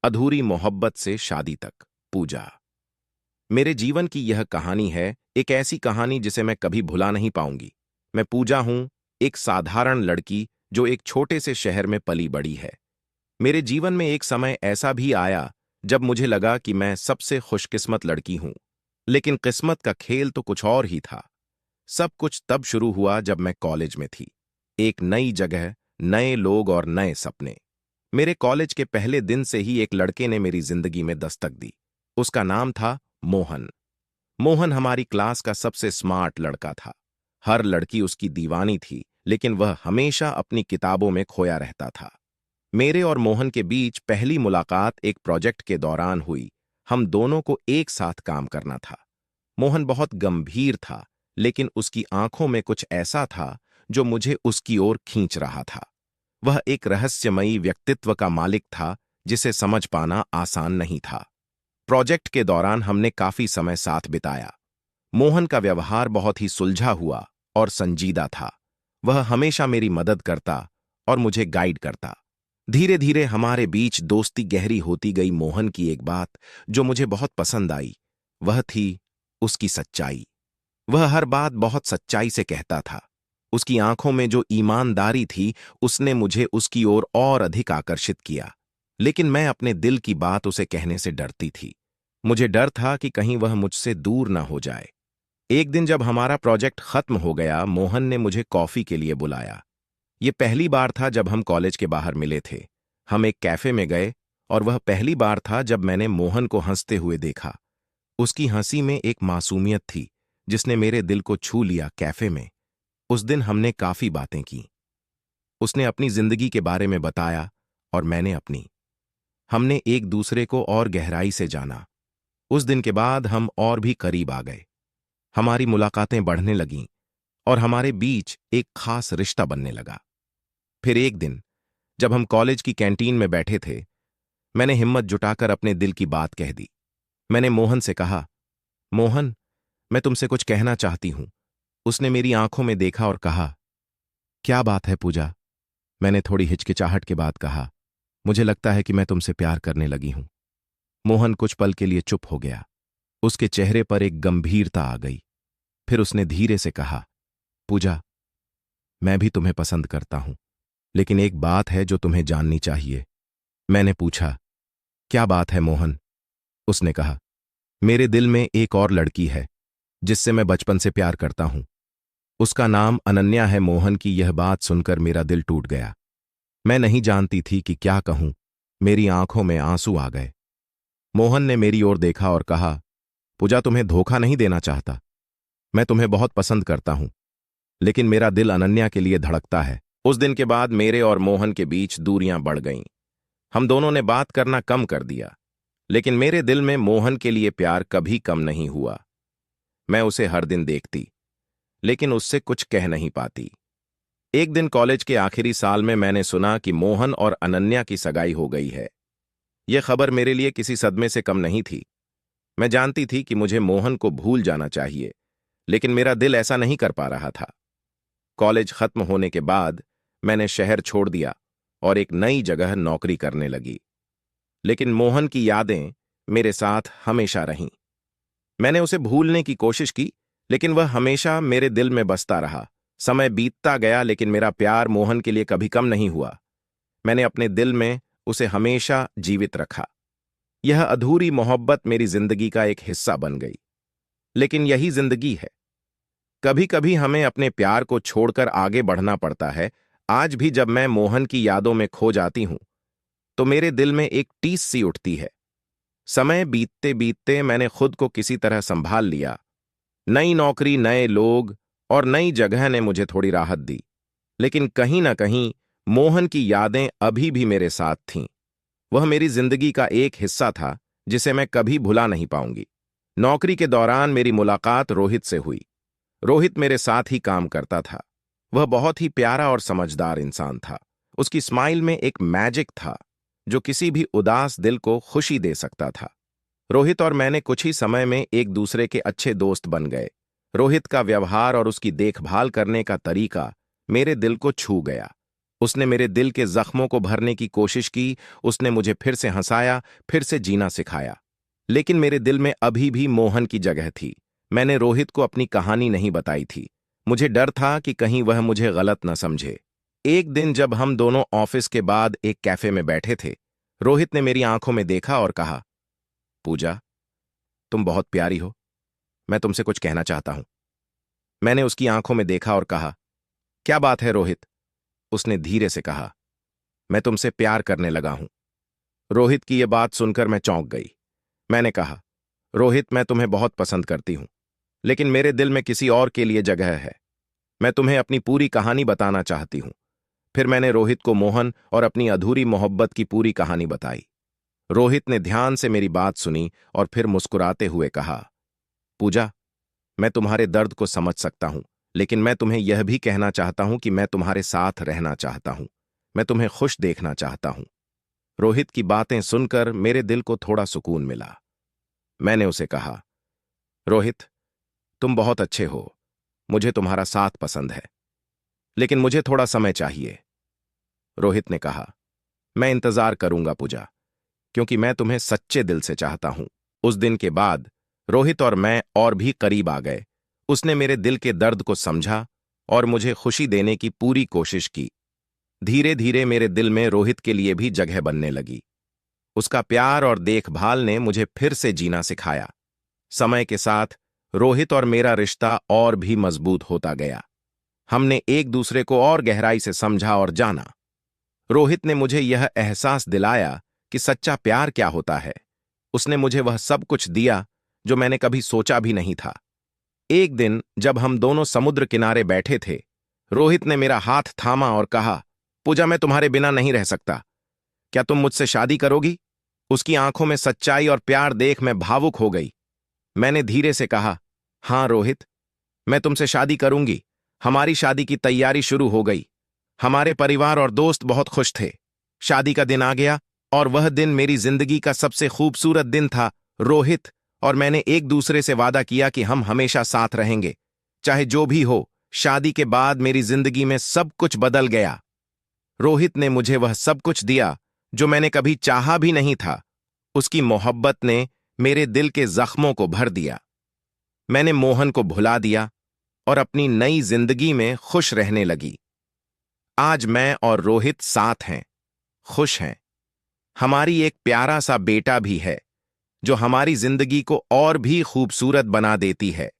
अधूरी मोहब्बत से शादी तक, पूजा। मेरे जीवन की यह कहानी है, एक ऐसी कहानी जिसे मैं कभी भुला नहीं पाऊंगी। मैं पूजा हूं, एक साधारण लड़की जो एक छोटे से शहर में पली बड़ी है। मेरे जीवन में एक समय ऐसा भी आया जब मुझे लगा कि मैं सबसे खुशकिस्मत लड़की हूं। लेकिन किस्मत का खेल तो कुछ और ही था। सब कुछ तब शुरू हुआ जब मैं कॉलेज में थी। एक नई जगह, नए लोग और नए सपने। मेरे कॉलेज के पहले दिन से ही एक लड़के ने मेरी जिंदगी में दस्तक दी। उसका नाम था मोहन। मोहन हमारी क्लास का सबसे स्मार्ट लड़का था। हर लड़की उसकी दीवानी थी, लेकिन वह हमेशा अपनी किताबों में खोया रहता था। मेरे और मोहन के बीच पहली मुलाकात एक प्रोजेक्ट के दौरान हुई। हम दोनों को एक साथ काम करना था। मोहन बहुत गंभीर था, लेकिन उसकी आंखों में कुछ ऐसा था जो मुझे उसकी ओर खींच रहा था। वह एक रहस्यमयी व्यक्तित्व का मालिक था, जिसे समझ पाना आसान नहीं था। प्रोजेक्ट के दौरान हमने काफी समय साथ बिताया। मोहन का व्यवहार बहुत ही सुलझा हुआ और संजीदा था। वह हमेशा मेरी मदद करता और मुझे गाइड करता। धीरे धीरे हमारे बीच दोस्ती गहरी होती गई। मोहन की एक बात जो मुझे बहुत पसंद आई, वह थी उसकी सच्चाई। वह हर बात बहुत सच्चाई से कहता था। उसकी आंखों में जो ईमानदारी थी, उसने मुझे उसकी ओर और अधिक आकर्षित किया। लेकिन मैं अपने दिल की बात उसे कहने से डरती थी। मुझे डर था कि कहीं वह मुझसे दूर न हो जाए। एक दिन जब हमारा प्रोजेक्ट खत्म हो गया, मोहन ने मुझे कॉफी के लिए बुलाया। ये पहली बार था जब हम कॉलेज के बाहर मिले थे। हम एक कैफे में गए और वह पहली बार था जब मैंने मोहन को हंसते हुए देखा। उसकी हंसी में एक मासूमियत थी जिसने मेरे दिल को छू लिया। कैफे में उस दिन हमने काफी बातें की। उसने अपनी जिंदगी के बारे में बताया और मैंने अपनी। हमने एक दूसरे को और गहराई से जाना। उस दिन के बाद हम और भी करीब आ गए। हमारी मुलाकातें बढ़ने लगीं और हमारे बीच एक खास रिश्ता बनने लगा। फिर एक दिन जब हम कॉलेज की कैंटीन में बैठे थे, मैंने हिम्मत जुटाकर अपने दिल की बात कह दी। मैंने मोहन से कहा, मोहन, मैं तुमसे कुछ कहना चाहती हूं। उसने मेरी आंखों में देखा और कहा, क्या बात है पूजा? मैंने थोड़ी हिचकिचाहट के बाद कहा, मुझे लगता है कि मैं तुमसे प्यार करने लगी हूं। मोहन कुछ पल के लिए चुप हो गया। उसके चेहरे पर एक गंभीरता आ गई। फिर उसने धीरे से कहा, पूजा, मैं भी तुम्हें पसंद करता हूं, लेकिन एक बात है जो तुम्हें जाननी चाहिए। मैंने पूछा, क्या बात है मोहन? उसने कहा, मेरे दिल में एक और लड़की है जिससे मैं बचपन से प्यार करता हूं। उसका नाम अनन्या है। मोहन की यह बात सुनकर मेरा दिल टूट गया। मैं नहीं जानती थी कि क्या कहूं। मेरी आंखों में आंसू आ गए। मोहन ने मेरी ओर देखा और कहा, पूजा, तुम्हें धोखा नहीं देना चाहता। मैं तुम्हें बहुत पसंद करता हूं, लेकिन मेरा दिल अनन्या के लिए धड़कता है। उस दिन के बाद मेरे और मोहन के बीच दूरियां बढ़ गईं। हम दोनों ने बात करना कम कर दिया, लेकिन मेरे दिल में मोहन के लिए प्यार कभी कम नहीं हुआ। मैं उसे हर दिन देखती, लेकिन उससे कुछ कह नहीं पाती। एक दिन कॉलेज के आखिरी साल में मैंने सुना कि मोहन और अनन्या की सगाई हो गई है। यह खबर मेरे लिए किसी सदमे से कम नहीं थी। मैं जानती थी कि मुझे मोहन को भूल जाना चाहिए, लेकिन मेरा दिल ऐसा नहीं कर पा रहा था। कॉलेज खत्म होने के बाद मैंने शहर छोड़ दिया और एक नई जगह नौकरी करने लगी। लेकिन मोहन की यादें मेरे साथ हमेशा रहीं। मैंने उसे भूलने की कोशिश की, लेकिन वह हमेशा मेरे दिल में बसता रहा। समय बीतता गया, लेकिन मेरा प्यार मोहन के लिए कभी कम नहीं हुआ। मैंने अपने दिल में उसे हमेशा जीवित रखा। यह अधूरी मोहब्बत मेरी जिंदगी का एक हिस्सा बन गई। लेकिन यही जिंदगी है। कभी कभी हमें अपने प्यार को छोड़कर आगे बढ़ना पड़ता है। आज भी जब मैं मोहन की यादों में खो जाती हूं, तो मेरे दिल में एक टीस सी उठती है। समय बीतते बीतते मैंने खुद को किसी तरह संभाल लिया। नई नौकरी, नए लोग और नई जगह ने मुझे थोड़ी राहत दी, लेकिन कहीं ना कहीं मोहन की यादें अभी भी मेरे साथ थीं। वह मेरी जिंदगी का एक हिस्सा था जिसे मैं कभी भुला नहीं पाऊंगी। नौकरी के दौरान मेरी मुलाकात रोहित से हुई। रोहित मेरे साथ ही काम करता था। वह बहुत ही प्यारा और समझदार इंसान था। उसकी स्माइल में एक मैजिक था जो किसी भी उदास दिल को खुशी दे सकता था। रोहित और मैंने कुछ ही समय में एक दूसरे के अच्छे दोस्त बन गए। रोहित का व्यवहार और उसकी देखभाल करने का तरीका मेरे दिल को छू गया। उसने मेरे दिल के जख्मों को भरने की कोशिश की, उसने मुझे फिर से हंसाया, फिर से जीना सिखाया। लेकिन मेरे दिल में अभी भी मोहन की जगह थी। मैंने रोहित को अपनी कहानी नहीं बताई थी। मुझे डर था कि कहीं वह मुझे गलत न समझे। एक दिन जब हम दोनों ऑफिस के बाद एक कैफे में बैठे थे, रोहित ने मेरी आंखों में देखा और कहा, पूजा, तुम बहुत प्यारी हो, मैं तुमसे कुछ कहना चाहता हूं। मैंने उसकी आंखों में देखा और कहा, क्या बात है रोहित? उसने धीरे से कहा, मैं तुमसे प्यार करने लगा हूं। रोहित की यह बात सुनकर मैं चौंक गई। मैंने कहा, रोहित, मैं तुम्हें बहुत पसंद करती हूं, लेकिन मेरे दिल में किसी और के लिए जगह है। मैं तुम्हें अपनी पूरी कहानी बताना चाहती हूं। फिर मैंने रोहित को मोहन और अपनी अधूरी मोहब्बत की पूरी कहानी बताई। रोहित ने ध्यान से मेरी बात सुनी और फिर मुस्कुराते हुए कहा, पूजा, मैं तुम्हारे दर्द को समझ सकता हूं, लेकिन मैं तुम्हें यह भी कहना चाहता हूं कि मैं तुम्हारे साथ रहना चाहता हूं। मैं तुम्हें खुश देखना चाहता हूं। रोहित की बातें सुनकर मेरे दिल को थोड़ा सुकून मिला। मैंने उसे कहा, रोहित, तुम बहुत अच्छे हो, मुझे तुम्हारा साथ पसंद है, लेकिन मुझे थोड़ा समय चाहिए। रोहित ने कहा, मैं इंतजार करूंगा पूजा, क्योंकि मैं तुम्हें सच्चे दिल से चाहता हूं। उस दिन के बाद रोहित और मैं और भी करीब आ गए। उसने मेरे दिल के दर्द को समझा और मुझे खुशी देने की पूरी कोशिश की। धीरे धीरे मेरे दिल में रोहित के लिए भी जगह बनने लगी। उसका प्यार और देखभाल ने मुझे फिर से जीना सिखाया। समय के साथ रोहित और मेरा रिश्ता और भी मजबूत होता गया। हमने एक दूसरे को और गहराई से समझा और जाना। रोहित ने मुझे यह एहसास दिलाया कि सच्चा प्यार क्या होता है। उसने मुझे वह सब कुछ दिया जो मैंने कभी सोचा भी नहीं था। एक दिन जब हम दोनों समुद्र किनारे बैठे थे, रोहित ने मेरा हाथ थामा और कहा, पूजा, मैं तुम्हारे बिना नहीं रह सकता। क्या तुम मुझसे शादी करोगी? उसकी आंखों में सच्चाई और प्यार देख मैं भावुक हो गई। मैंने धीरे से कहा, हां रोहित, मैं तुमसे शादी करूंगी। हमारी शादी की तैयारी शुरू हो गई। हमारे परिवार और दोस्त बहुत खुश थे। शादी का दिन आ गया और वह दिन मेरी जिंदगी का सबसे खूबसूरत दिन था। रोहित और मैंने एक दूसरे से वादा किया कि हम हमेशा साथ रहेंगे, चाहे जो भी हो। शादी के बाद मेरी जिंदगी में सब कुछ बदल गया। रोहित ने मुझे वह सब कुछ दिया जो मैंने कभी चाहा भी नहीं था। उसकी मोहब्बत ने मेरे दिल के जख्मों को भर दिया। मैंने मोहन को भुला दिया और अपनी नई जिंदगी में खुश रहने लगी। आज मैं और रोहित साथ हैं, खुश हैं। हमारी एक प्यारा सा बेटा भी है, जो हमारी जिंदगी को और भी खूबसूरत बना देती है।